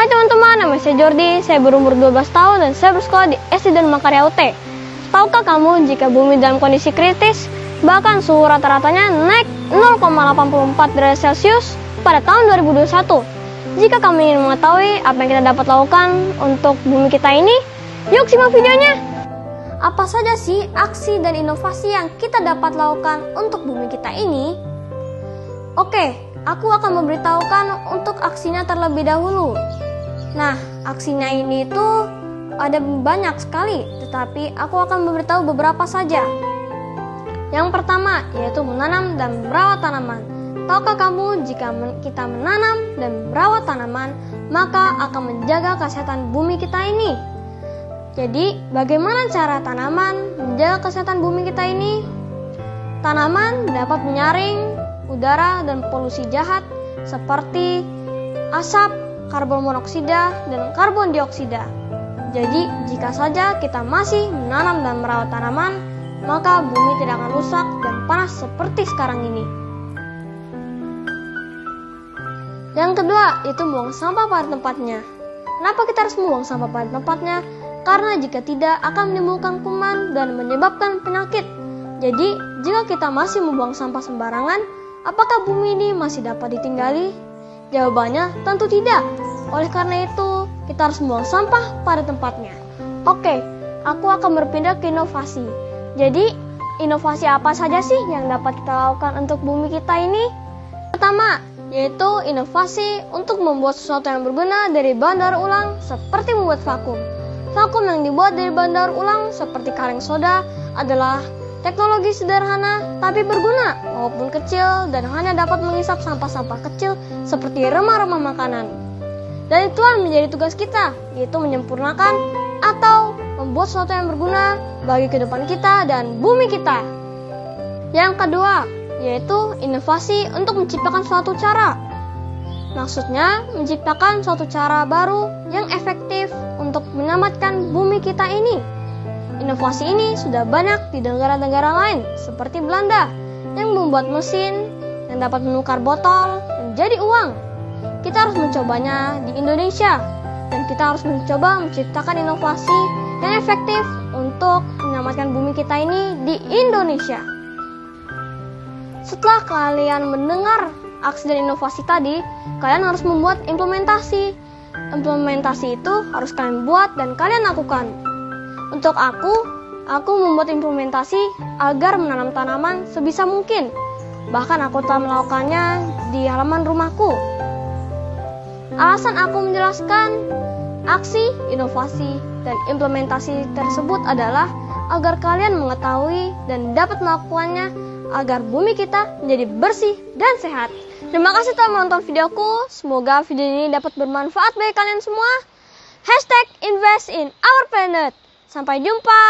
Hai teman-teman, nama saya Jordi, saya berumur 12 tahun dan saya bersekolah di SD dan Makarya UT. Tahukah kamu jika bumi dalam kondisi kritis, bahkan suhu rata-ratanya naik 0,84 derajat Celcius pada tahun 2021? Jika kamu ingin mengetahui apa yang kita dapat lakukan untuk bumi kita ini, yuk simak videonya. Apa saja sih aksi dan inovasi yang kita dapat lakukan untuk bumi kita ini? Oke, aku akan memberitahukan untuk aksinya terlebih dahulu. Nah, aksinya ini tuh ada banyak sekali, tetapi aku akan memberitahu beberapa saja. Yang pertama, yaitu menanam dan merawat tanaman. Tahukah kamu jika kita menanam dan merawat tanaman, maka akan menjaga kesehatan bumi kita ini? Jadi, bagaimana cara tanaman menjaga kesehatan bumi kita ini? Tanaman dapat menyaring udara dan polusi jahat seperti asap, karbon monoksida, dan karbon dioksida. Jadi, jika saja kita masih menanam dan merawat tanaman, maka bumi tidak akan rusak dan panas seperti sekarang ini. Yang kedua, itu membuang sampah pada tempatnya. Kenapa kita harus membuang sampah pada tempatnya? Karena jika tidak akan menimbulkan kuman dan menyebabkan penyakit. Jadi, jika kita masih membuang sampah sembarangan, apakah bumi ini masih dapat ditinggali? Jawabannya tentu tidak. Oleh karena itu, kita harus membuang sampah pada tempatnya. Oke, aku akan berpindah ke inovasi. Jadi, inovasi apa saja sih yang dapat kita lakukan untuk bumi kita ini? Pertama, yaitu inovasi untuk membuat sesuatu yang berguna dari bahan daur ulang seperti membuat vakum. Vakum yang dibuat dari bahan daur ulang seperti kaleng soda adalah teknologi sederhana tapi berguna walaupun kecil dan hanya dapat menghisap sampah-sampah kecil seperti remah-remah makanan. Dan itulah menjadi tugas kita, yaitu menyempurnakan atau membuat sesuatu yang berguna bagi kehidupan kita dan bumi kita. Yang kedua, yaitu inovasi untuk menciptakan suatu cara. Maksudnya, menciptakan suatu cara baru yang efektif untuk menyelamatkan bumi kita ini. Inovasi ini sudah banyak di negara-negara lain, seperti Belanda, yang membuat mesin yang dapat menukar botol menjadi uang. Kita harus mencobanya di Indonesia, dan kita harus mencoba menciptakan inovasi yang efektif untuk menyelamatkan bumi kita ini di Indonesia. Setelah kalian mendengar aksi dan inovasi tadi, kalian harus membuat implementasi. Implementasi itu harus kalian buat dan kalian lakukan. Untuk aku membuat implementasi agar menanam tanaman sebisa mungkin. Bahkan aku telah melakukannya di halaman rumahku. Alasan aku menjelaskan aksi, inovasi, dan implementasi tersebut adalah agar kalian mengetahui dan dapat melakukannya agar bumi kita menjadi bersih dan sehat. Terima kasih telah menonton videoku. Semoga video ini dapat bermanfaat bagi kalian semua. #invest in our planet. Sampai jumpa.